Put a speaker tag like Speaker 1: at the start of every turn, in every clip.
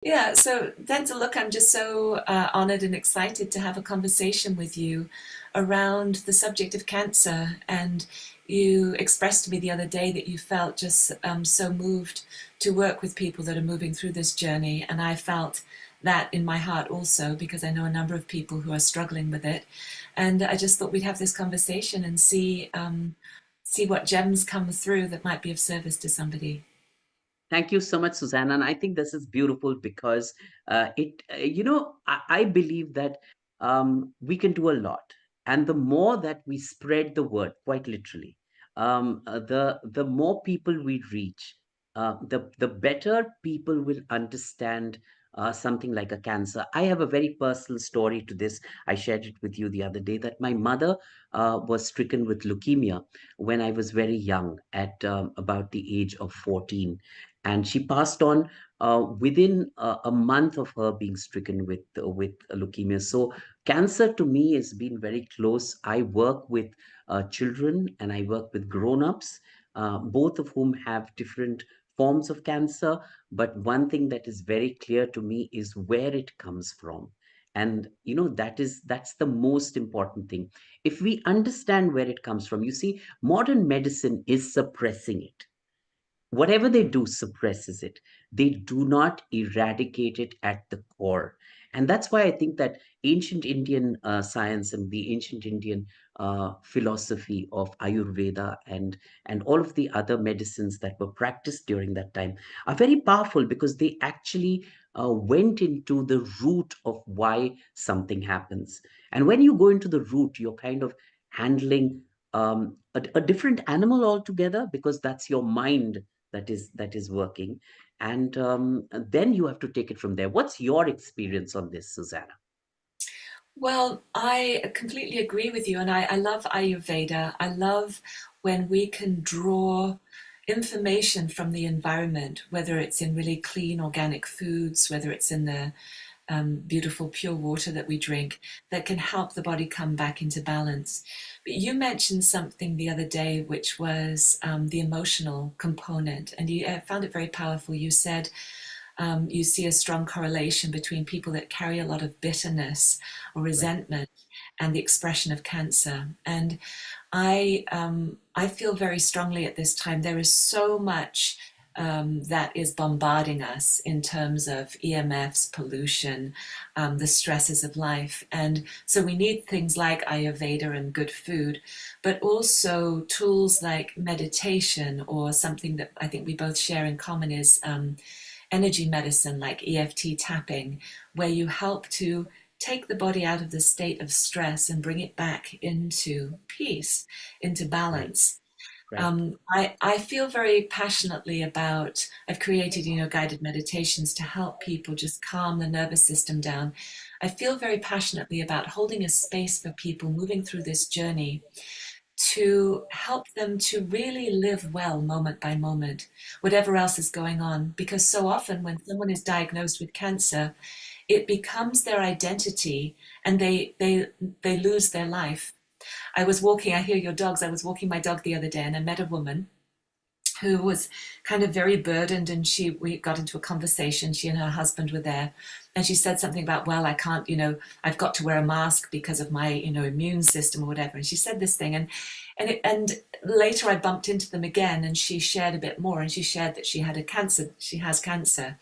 Speaker 1: Yeah, so Denzil, look, I'm just so honored and excited to have a conversation with you around the subject of cancer. And you expressed to me the other day that you felt just so moved to work with people that are moving through this journey. And I felt that in my heart also, because I know a number of people who are struggling with it. And I just thought we'd have this conversation and see what gems come through that might be of service to somebody.
Speaker 2: Thank you so much, Susanna. And I think this is beautiful because I believe that we can do a lot. And the more that we spread the word, quite literally, the more people we reach, the better people will understand something like a cancer. I have a very personal story to this. I shared it with you the other day that my mother was stricken with leukemia when I was very young, at about the age of 14, and she passed on within a month of her being stricken with leukemia. So cancer to me has been very close. I work with children and I work with grown-ups, both of whom have different forms of cancer. But one thing that is very clear to me is where it comes from. And that's the most important thing. If we understand where it comes from, you see, modern medicine is suppressing it. Whatever they do suppresses it. They do not eradicate it at the core. And that's why I think that ancient Indian science and the ancient Indian philosophy of Ayurveda and all of the other medicines that were practiced during that time are very powerful, because they actually went into the root of why something happens. And when you go into the root, you're kind of handling a different animal altogether, because that's your mind that is working. And then you have to take it from there. What's your experience on this, Susanna?
Speaker 1: Well, I completely agree with you, and I love Ayurveda. I love when we can draw information from the environment, whether it's in really clean organic foods, whether it's in the beautiful pure water that we drink, that can help the body come back into balance. But you mentioned something the other day, which was the emotional component, and I found it very powerful. You said you see a strong correlation between people that carry a lot of bitterness or
Speaker 2: Right.
Speaker 1: resentment and the expression of cancer. And I feel very strongly at this time there is so much that is bombarding us in terms of EMFs, pollution, the stresses of life. And so we need things like Ayurveda and good food, but also tools like meditation, or something that I think we both share in common is energy medicine like EFT tapping, where you help to take the body out of the state of stress and bring it back into peace, into
Speaker 2: Right.
Speaker 1: balance.
Speaker 2: Right.
Speaker 1: I feel very passionately about, I've created, guided meditations to help people just calm the nervous system down. I feel very passionately about holding a space for people moving through this journey to help them to really live well moment by moment, whatever else is going on. Because so often when someone is diagnosed with cancer, it becomes their identity, and they lose their life. I was walking, I hear your dogs, I was walking my dog the other day and I met a woman who was kind of very burdened, and we got into a conversation. She and her husband were there, and she said something about, well, I can't, I've got to wear a mask because of my immune system or whatever. And she said this thing, and later I bumped into them again, and she shared a bit more, and she shared that she has cancer.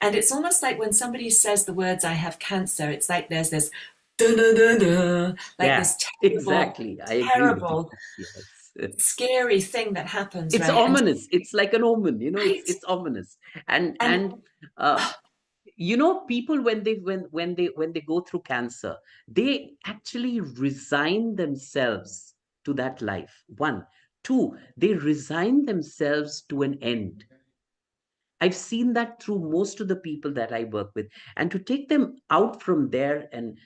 Speaker 1: And it's almost like when somebody says the words "I have cancer," it's like there's this da da da da, like
Speaker 2: Yeah,
Speaker 1: this terrible,
Speaker 2: exactly. I agree with you.
Speaker 1: terrible,
Speaker 2: Yes.
Speaker 1: scary thing that happens,
Speaker 2: It's
Speaker 1: right? And
Speaker 2: ominous. It's like an omen, it's
Speaker 1: right,
Speaker 2: it's ominous. And
Speaker 1: and
Speaker 2: and uh, people, when they go through cancer, they actually resign themselves to that life. One. Two, they resign themselves to an end. I've seen that through most of the people that I work with, and to take them out from there, and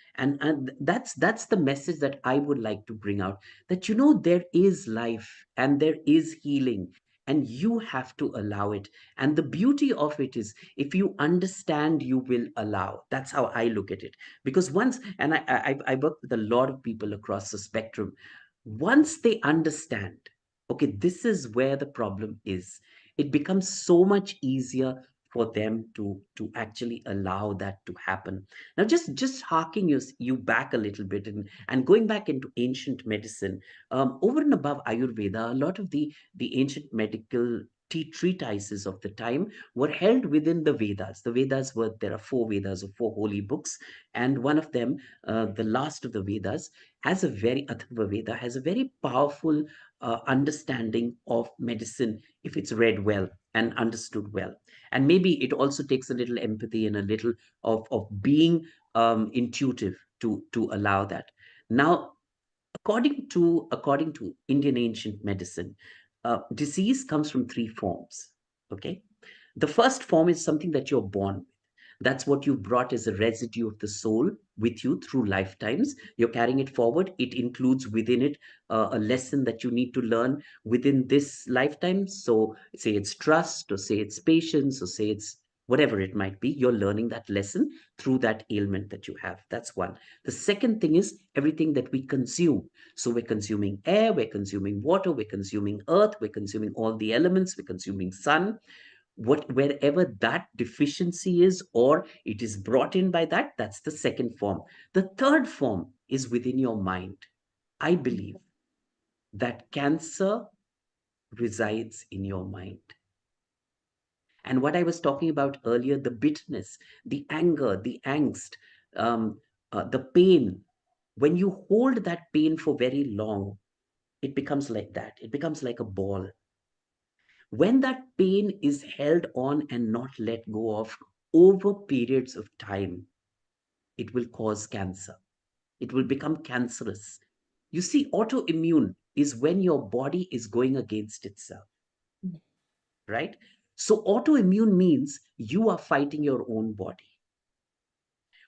Speaker 2: that's the message that I would like to bring out. That there is life and there is healing, and you have to allow it. And the beauty of it is, if you understand, you will allow. That's how I look at it. Because once, and I work with a lot of people across the spectrum. Once they understand, okay, this is where the problem is, it becomes so much easier for them to actually allow that to happen. Now, just harking you back a little bit, and going back into ancient medicine, over and above Ayurveda, a lot of the ancient medical treatises of the time were held within the Vedas. The Vedas were, there are four Vedas, or four holy books, and one of them, the last of the Vedas, has a very, Atharva Veda has a very powerful understanding of medicine if it's read well and understood well. And maybe it also takes a little empathy and a little of being intuitive to allow that. Now, according to Indian ancient medicine, disease comes from three forms. Okay, the first form is something that you're born with. That's what you brought as a residue of the soul with you through lifetimes. You're carrying it forward. It includes within it a lesson that you need to learn within this lifetime. So, say it's trust, or say it's patience, or say it's whatever it might be. You're learning that lesson through that ailment that you have. That's one. The second thing is everything that we consume. So, we're consuming air, we're consuming water, we're consuming earth, we're consuming all the elements, we're consuming sun, wherever that deficiency is, or it is brought in by that, that's the second form. The third form is within your mind. I believe that cancer resides in your mind. And what I was talking about earlier, the bitterness, the anger, the angst, the pain, when you hold that pain for very long, it becomes like that. It becomes like a ball. When that pain is held on and not let go of over periods of time, it will cause cancer. It will become cancerous. You see, autoimmune is when your body is going against itself, right? So, autoimmune means you are fighting your own body.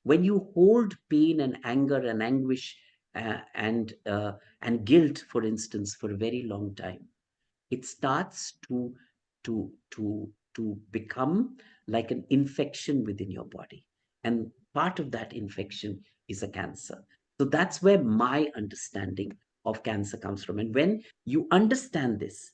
Speaker 2: When you hold pain and anger and anguish and guilt, for instance, for a very long time, it starts to become like an infection within your body, and part of that infection is a cancer. So that's where my understanding of cancer comes from, and when you understand this,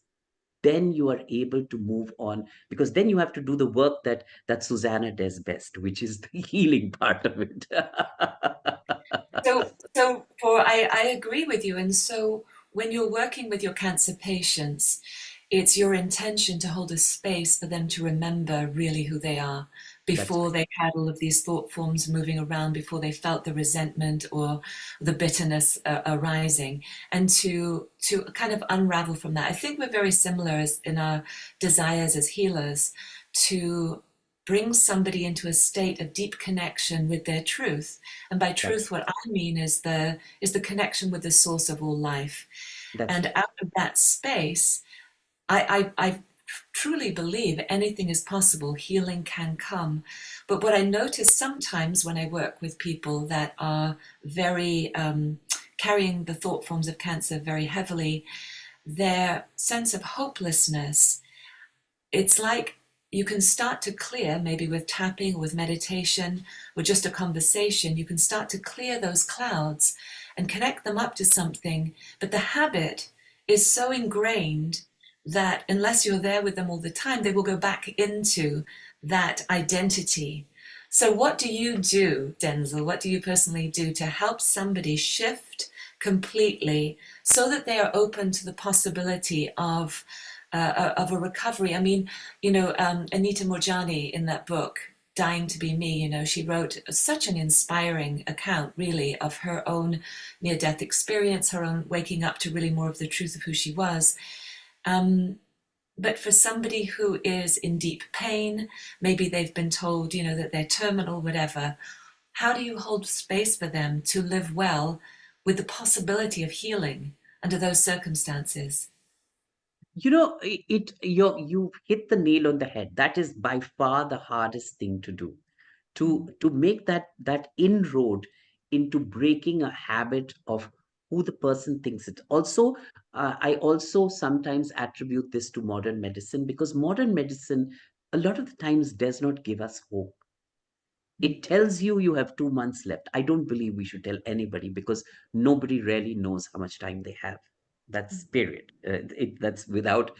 Speaker 2: then you are able to move on, because then you have to do the work that Susanna does best, which is the healing part of it.
Speaker 1: So I agree with you. And so when you're working with your cancer patients, it's your intention to hold a space for them to remember really who they are
Speaker 2: That's
Speaker 1: before
Speaker 2: right.
Speaker 1: they had all of these thought forms moving around, before they felt the resentment or the bitterness arising, and to kind of unravel from that. I think we're very similar as in our desires as healers to bring somebody into a state of deep connection with their truth. And by
Speaker 2: That's
Speaker 1: truth, what I mean is the connection with the source of all life.
Speaker 2: that's
Speaker 1: And
Speaker 2: right.
Speaker 1: out of that space, I truly believe anything is possible, healing can come. But what I notice sometimes when I work with people that are very carrying the thought forms of cancer very heavily, their sense of hopelessness, it's like you can start to clear, maybe with tapping or with meditation or just a conversation, you can start to clear those clouds and connect them up to something. But the habit is so ingrained that unless you're there with them all the time, they will go back into that identity. So, what do you do, Denzil? What do you personally do to help somebody shift completely so that they are open to the possibility of a recovery? I mean, Anita Morjani in that book, Dying to Be Me, she wrote such an inspiring account, really, of her own near death experience, her own waking up to really more of the truth of who she was. Um, but for somebody who is in deep pain, maybe they've been told, that they're terminal, whatever, how do you hold space for them to live well with the possibility of healing under those circumstances?
Speaker 2: You hit the nail on the head. That is by far the hardest thing to do, to make that inroad into breaking a habit of who the person thinks it. Also, I also sometimes attribute this to modern medicine, because modern medicine a lot of the times does not give us hope. It tells you have 2 months left. I don't believe we should tell anybody, because nobody really knows how much time they have. That's period. That's without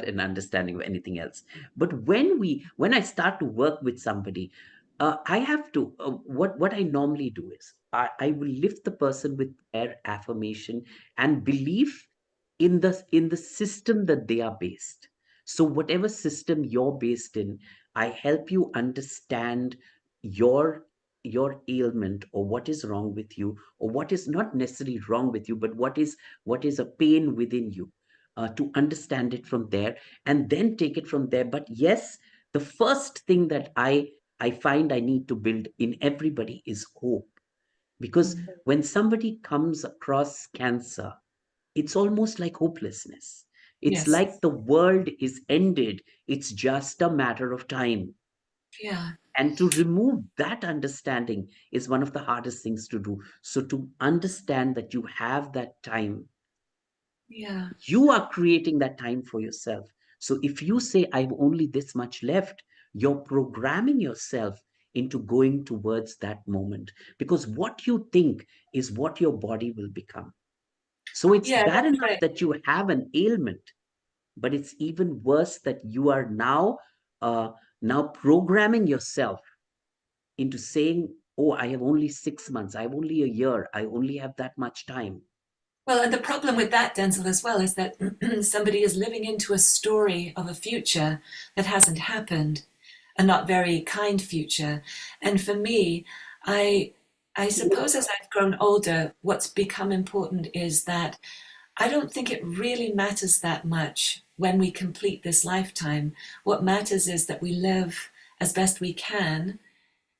Speaker 2: an understanding of anything else. But when I start to work with somebody, I have to what I normally do is I will lift the person with their affirmation and belief in the system that they are based. So whatever system you're based in, I help you understand your your ailment, or what is wrong with you, or what is not necessarily wrong with you, but what is a pain within you, to understand it from there, and then take it from there. But yes, the first thing that I find I need to build in everybody is hope. Because
Speaker 1: Mm.
Speaker 2: when somebody comes across cancer, it's almost like hopelessness. It's
Speaker 1: Yes.
Speaker 2: like the world is ended. It's just a matter of time.
Speaker 1: Yeah.
Speaker 2: And to remove that understanding is one of the hardest things to do. So, to understand that you have that time,
Speaker 1: Yeah.
Speaker 2: you are creating that time for yourself. So, if you say, I've only this much left, you're programming yourself into going towards that moment, because what you think is what your body will become. So, it's
Speaker 1: Yeah,
Speaker 2: bad
Speaker 1: that's
Speaker 2: enough
Speaker 1: right.
Speaker 2: that you have an ailment, but it's even worse that you are now programming yourself into saying, oh, I have only 6 months, I have only a year, I only have that much time.
Speaker 1: Well, and the problem with that, Denzel, as well, is that somebody is living into a story of a future that hasn't happened, a not very kind future. And for me, I I suppose as I've grown older, what's become important is that I don't think it really matters that much when we complete this lifetime. What matters is that we live as best we can,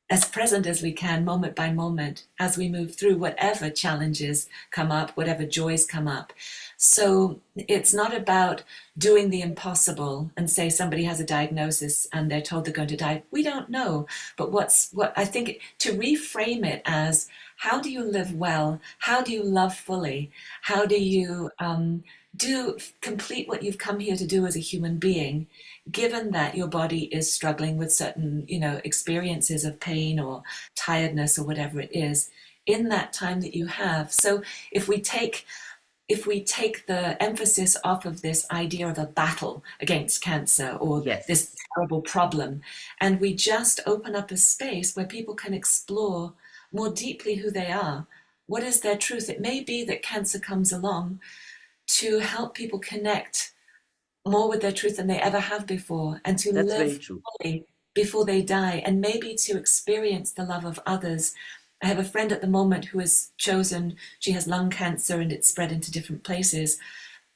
Speaker 1: as present as we can, moment by moment, as we move through whatever challenges come up, whatever joys come up. So it's not about doing the impossible and say somebody has a diagnosis and they're told they're going to die. We don't know. But what I think to reframe it as how do you live well? How do you love fully? How do you do complete what you've come here to do as a human being, given that your body is struggling with certain, experiences of pain or tiredness or whatever it is in that time that you have. So if we take if we take the emphasis off of this idea of a battle against cancer or this
Speaker 2: Yes,
Speaker 1: terrible problem, and we just open up a space where people can explore more deeply who they are, what is their truth? It may be that cancer comes along to help people connect more with their truth than they ever have before, and to
Speaker 2: that's very
Speaker 1: live
Speaker 2: true.
Speaker 1: fully before they die, and maybe to experience the love of others. I have a friend at the moment who has chosen, she has lung cancer and it's spread into different places.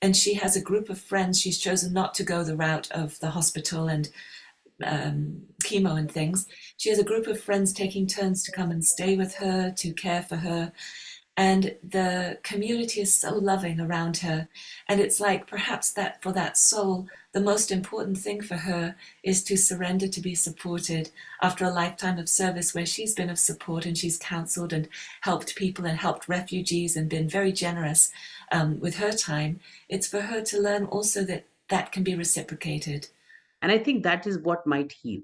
Speaker 1: And she has a group of friends. She's chosen not to go the route of the hospital and chemo and things. She has a group of friends taking turns to come and stay with her, to care for her, and the community is so loving around her. And it's like perhaps that for that soul, the most important thing for her is to surrender to be supported after a lifetime of service where she's been of support and she's counseled and helped people and helped refugees and been very generous with her time. It's for her to learn also that that can be reciprocated.
Speaker 2: And I think that is what might heal.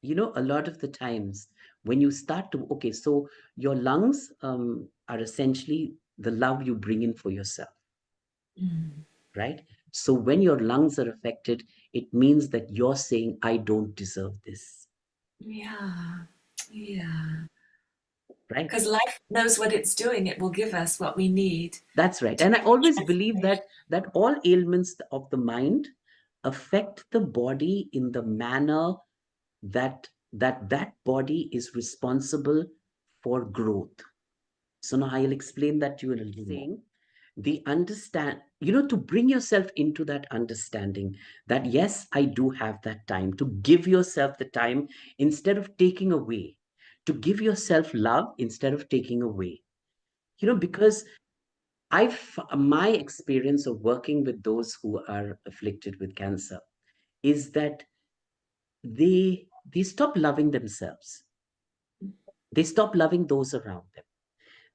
Speaker 2: A lot of the times when you start to, okay, so your lungs are essentially the love you bring in for yourself,
Speaker 1: Mm.
Speaker 2: right? So when your lungs are affected, it means that you're saying, I don't deserve this,
Speaker 1: Yeah, yeah.
Speaker 2: right?
Speaker 1: Because life knows what it's doing. It will give us what we need
Speaker 2: That's right.
Speaker 1: to
Speaker 2: And I
Speaker 1: make the
Speaker 2: always believe
Speaker 1: transformation.
Speaker 2: that all ailments of the mind affect the body in the manner that body is responsible for growth. So now I'll explain that to you in a little more. Saying the understand, to bring yourself into that understanding that yes, I do have that time, to give yourself the time instead of taking away, to give yourself love instead of taking away. Because my experience of working with those who are afflicted with cancer is that they stop loving themselves. They stop loving those around them.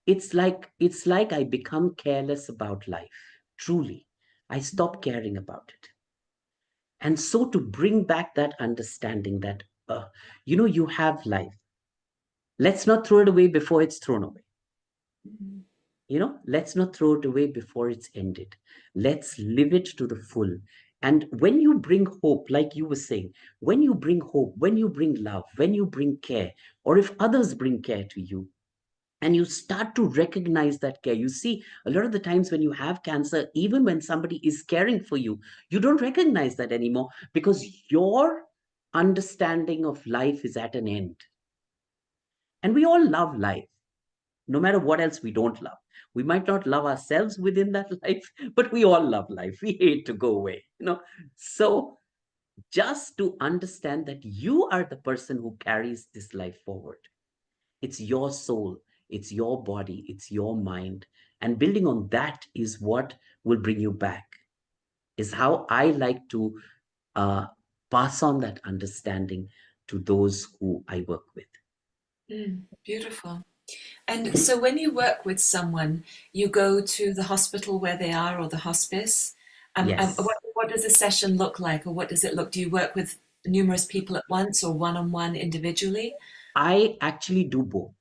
Speaker 2: It's like I become careless about life. Truly, I stop caring about it. And so to bring back that understanding that you have life. Let's not throw it away before it's thrown away. Let's not throw it away before it's ended. Let's live it to the full. And when you bring hope, like you were saying, when you bring hope, when you bring love, when you bring care, or if others bring care to you, and you start to recognize that care. You see, a lot of the times when you have cancer, even when somebody is caring for you, you don't recognize that anymore because your understanding of life is at an end. And we all love life, no matter what else we don't love. We might not love ourselves within that life, but we all love life. We hate to go away. So just to understand that you are the person who carries this life forward. It's your soul, it's your body, it's your mind. And building on that is what will bring you back, is how I like to uh, pass on that understanding to those who I work with.
Speaker 1: Beautiful. And so when you work with someone, you go to the hospital where they are or the hospice.
Speaker 2: Yes.
Speaker 1: What does a session look like, or what does it look? Do you work with numerous people at once or one-on-one individually?
Speaker 2: I actually do both.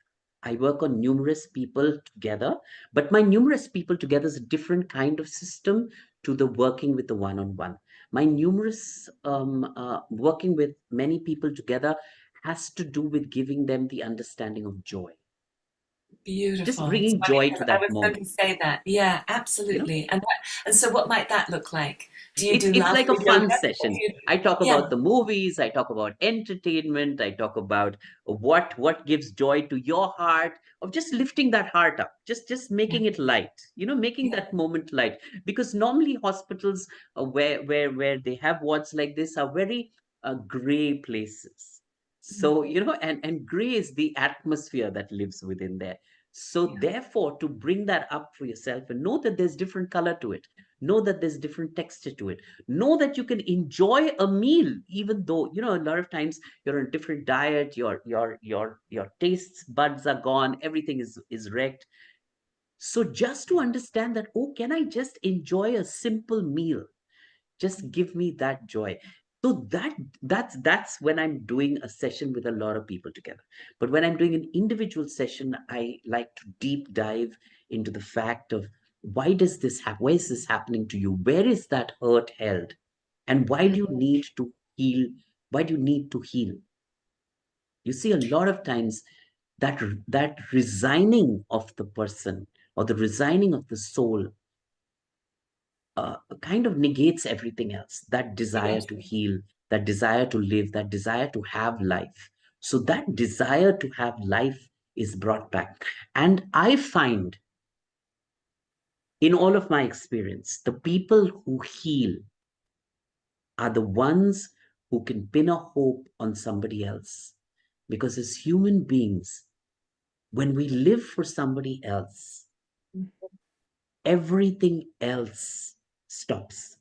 Speaker 2: I work on numerous people together, but my numerous people together is a different kind of system to the working with the one on one. My numerous working with many people together has to do with giving them the understanding of joy, just
Speaker 1: Beautiful. It's
Speaker 2: bringing
Speaker 1: funny
Speaker 2: joy to
Speaker 1: because I
Speaker 2: that
Speaker 1: was going to
Speaker 2: moment.
Speaker 1: say that. Yeah,
Speaker 2: You know,
Speaker 1: absolutely. And so what might that look like? Do you
Speaker 2: it's
Speaker 1: do
Speaker 2: it's like a
Speaker 1: laughter
Speaker 2: fun
Speaker 1: yoga? Or
Speaker 2: session.
Speaker 1: do you,
Speaker 2: I talk
Speaker 1: yeah,
Speaker 2: about the movies, I talk about entertainment, I talk about what gives joy to your heart, of just lifting that heart up, just
Speaker 1: yeah,
Speaker 2: making it light, making
Speaker 1: yeah,
Speaker 2: that moment light. Because normally hospitals, where they have wards like this, are very gray places. So and gray is the atmosphere that lives within there. So
Speaker 1: yeah,
Speaker 2: therefore, to bring that up for yourself and know that there's different color to it, know that there's different texture to it, know that you can enjoy a meal, even though a lot of times you're on a different diet, your taste buds are gone, everything is wrecked. So just to understand that, oh, can I just enjoy a simple meal, just give me that joy. So that's when I'm doing a session with a lot of people together. But when I'm doing an individual session, I like to deep dive into the fact of, why is this happening to you, where is that hurt held, and why
Speaker 1: mm,
Speaker 2: do you need to heal, why do you need to heal. You see, a lot of times that resigning of the person, or the resigning of the soul, kind of negates everything else, that desire
Speaker 1: yes.
Speaker 2: to heal, that desire to live, that desire to have life. So that desire to have life is brought back. And I find, in all of my experience, the people who heal are the ones who can pin a hope on somebody else. Because as human beings, when we live for somebody else, everything else stops.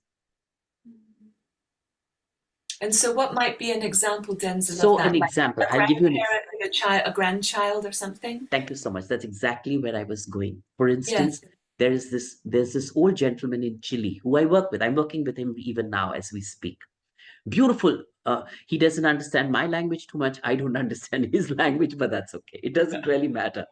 Speaker 1: And so what might be an example, Denzil, of
Speaker 2: So, an
Speaker 1: that? Like
Speaker 2: example,
Speaker 1: a
Speaker 2: I'll give you an example.
Speaker 1: grandparent with a child, a grandchild or something?
Speaker 2: Thank you so much. That's exactly where I was going. For
Speaker 1: Yes.
Speaker 2: instance, there's this old gentleman in Chile who I work with. I'm working with him even now as we speak. Beautiful. He doesn't understand my language too much. I don't understand his language, but that's okay. It doesn't really matter.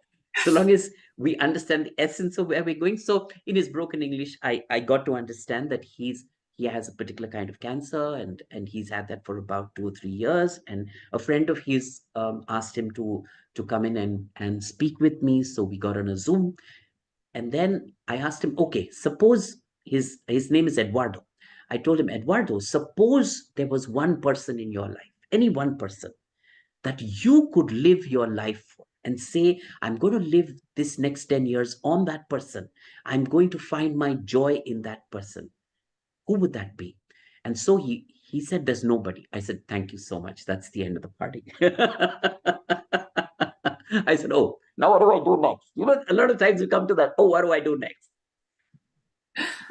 Speaker 2: So long as we understand the essence of where we're going. So in his broken English, I got to understand that he has a particular kind of cancer, and he's had that for about 2 or 3 years. And a friend of his asked him to come in and speak with me. So we got on a Zoom, and then I asked him, okay, suppose his name is Eduardo. I told him, Eduardo, suppose there was one person in your life, any one person that you could live your life for and say, I'm going to live this next 10 years on that person. I'm going to find my joy in that person. Who would that be? And so he said, there's nobody. I said, thank you so much. That's the end of the party. I said, oh, now what do I do next? A lot of times you come to that, oh, what do I do next?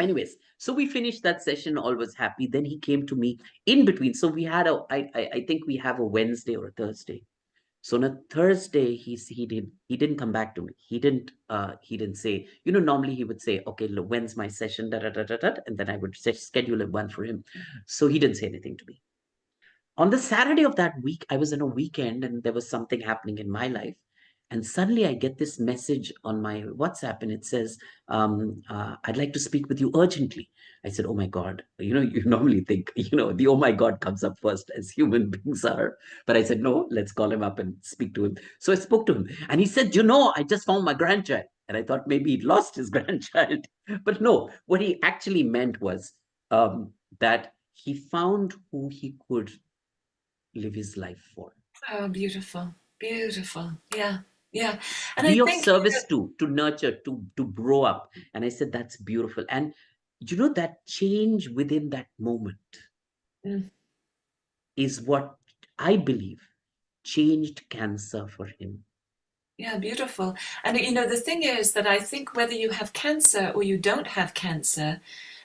Speaker 2: Anyways, so we finished that session, all was happy. Then he came to me in between. So we had I think we have a Wednesday or a Thursday. So on a Thursday, he didn't come back to me. He didn't say, normally he would say, okay, look, when's my session? Da, da, da, da, da, and then I would schedule one for him. So he didn't say anything to me. On the Saturday of that week, I was on a weekend and there was something happening in my life. And suddenly I get this message on my WhatsApp, and it says, I'd like to speak with you urgently. I said, oh my God, you normally think, the oh my God comes up first, as human beings are. But I said, no, let's call him up and speak to him. So I spoke to him, and he said, I just found my grandchild. And I thought maybe he'd lost his grandchild. But no, what he actually meant was that he found who he could live his life for.
Speaker 1: Oh, beautiful, beautiful. Yeah, yeah. And I
Speaker 2: Be of
Speaker 1: think,
Speaker 2: service to nurture, to grow up. And I said, that's beautiful. And that change within that moment
Speaker 1: mm,
Speaker 2: is what I believe changed cancer for him.
Speaker 1: yeah, beautiful. And the thing is that I think whether you have cancer or you don't have cancer,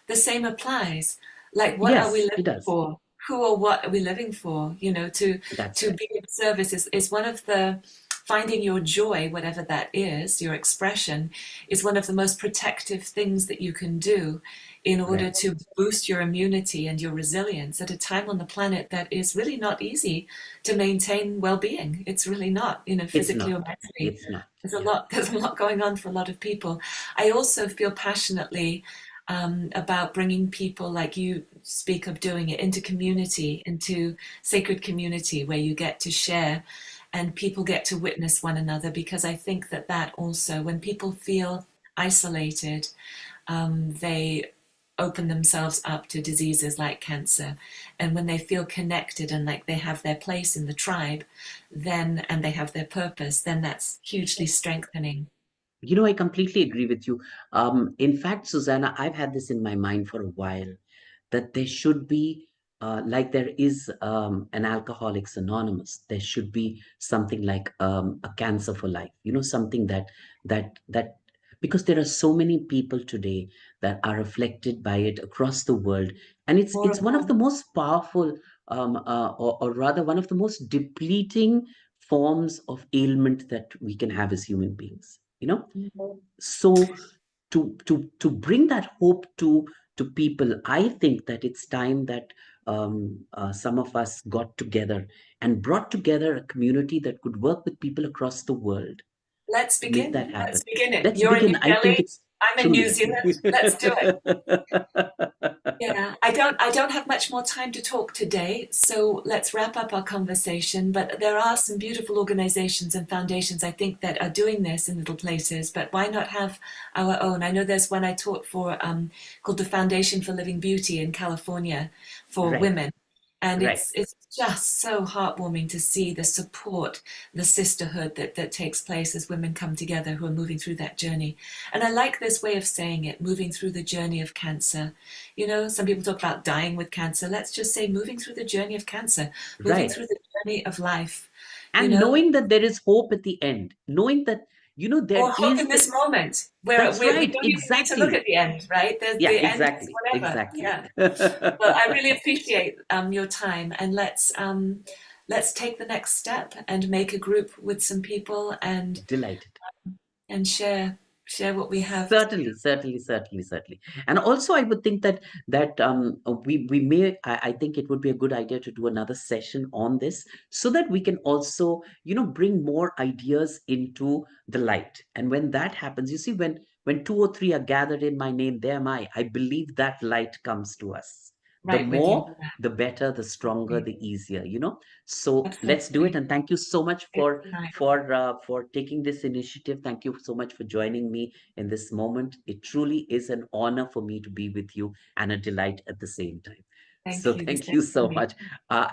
Speaker 1: the same applies. Like, what are we
Speaker 2: Yes, it
Speaker 1: living
Speaker 2: does.
Speaker 1: for? Who or what are we living for?
Speaker 2: That's
Speaker 1: To
Speaker 2: right.
Speaker 1: be of service is one of the finding your joy, whatever that is, your expression, is one of the most protective things that you can do in order
Speaker 2: Right.
Speaker 1: to boost your immunity and your resilience at a time on the planet that is really not easy to maintain well-being. It's really not,
Speaker 2: It's
Speaker 1: physically or
Speaker 2: not.
Speaker 1: mentally.
Speaker 2: It's not.
Speaker 1: There's a
Speaker 2: Yeah.
Speaker 1: lot, there's a lot going on for a lot of people. I also feel passionately about bringing people like you speak of doing it into community, into sacred community where you get to share and people get to witness one another, because I think that also, when people feel isolated, they open themselves up to diseases like cancer. And when they feel connected and like they have their place in the tribe, then, and they have their purpose, then that's hugely strengthening.
Speaker 2: I completely agree with you. In fact, Susanna, I've had this in my mind for a while, that there should be, like there is an Alcoholics Anonymous, there should be something like a Cancer for Life. Something that because there are so many people today that are afflicted by it across the world, and it's
Speaker 1: More
Speaker 2: it's
Speaker 1: and
Speaker 2: one of
Speaker 1: more.
Speaker 2: the most powerful, or rather, one of the most depleting forms of ailment that we can have as human beings. So to bring that hope to people, I think that it's time that some of us got together and brought together a community that could work with people across the world
Speaker 1: Let's
Speaker 2: to make
Speaker 1: begin.
Speaker 2: that
Speaker 1: Let's
Speaker 2: happen.
Speaker 1: begin it.
Speaker 2: Let's
Speaker 1: You're in
Speaker 2: begin.
Speaker 1: New
Speaker 2: I think
Speaker 1: Delhi.
Speaker 2: it's
Speaker 1: I'm in New
Speaker 2: truly.
Speaker 1: Zealand. Let's do it. Yeah, I don't have much more time to talk today, so let's wrap up our conversation. But there are some beautiful organizations and foundations, I think, that are doing this in little places, but why not have our own? I know there's one I taught for called the Foundation for Living Beauty in California for
Speaker 2: Right,
Speaker 1: women. And
Speaker 2: right.
Speaker 1: it's just so heartwarming to see the support, the sisterhood that takes place as women come together who are moving through that journey. And I like this way of saying it, moving through the journey of cancer. Some people talk about dying with cancer. Let's just say moving through the journey of cancer, moving
Speaker 2: Right.
Speaker 1: through the journey of life, you
Speaker 2: And
Speaker 1: know,
Speaker 2: knowing that there is hope at the end, knowing that there
Speaker 1: or hope
Speaker 2: is
Speaker 1: in this moment where
Speaker 2: that's
Speaker 1: we
Speaker 2: right,
Speaker 1: don't even need to look
Speaker 2: exactly.
Speaker 1: at the end, right?
Speaker 2: Yeah,
Speaker 1: The end is
Speaker 2: exactly,
Speaker 1: whatever.
Speaker 2: exactly.
Speaker 1: Yeah. Well, I really appreciate your time, and let's take the next step and make a group with some people
Speaker 2: Delighted.
Speaker 1: and share what we have.
Speaker 2: Certainly, certainly, certainly, certainly. And also, I would think that we may. I think it would be a good idea to do another session on this, so that we can also bring more ideas into the light. And when that happens, you see, when two or three are gathered in my name, there am I. I believe that light comes to us. The
Speaker 1: Right with you on
Speaker 2: more,
Speaker 1: that.
Speaker 2: the better, the stronger,
Speaker 1: Absolutely.
Speaker 2: the easier. So let's do it.
Speaker 1: Absolutely.
Speaker 2: And thank you so much
Speaker 1: It's
Speaker 2: for
Speaker 1: nice.
Speaker 2: for taking this initiative. Thank you so much for joining me in this moment. It truly is an honor for me to be with you, and a delight at the same time. So
Speaker 1: Thank you. The
Speaker 2: thank
Speaker 1: same
Speaker 2: you
Speaker 1: for
Speaker 2: so
Speaker 1: me.
Speaker 2: much. Uh,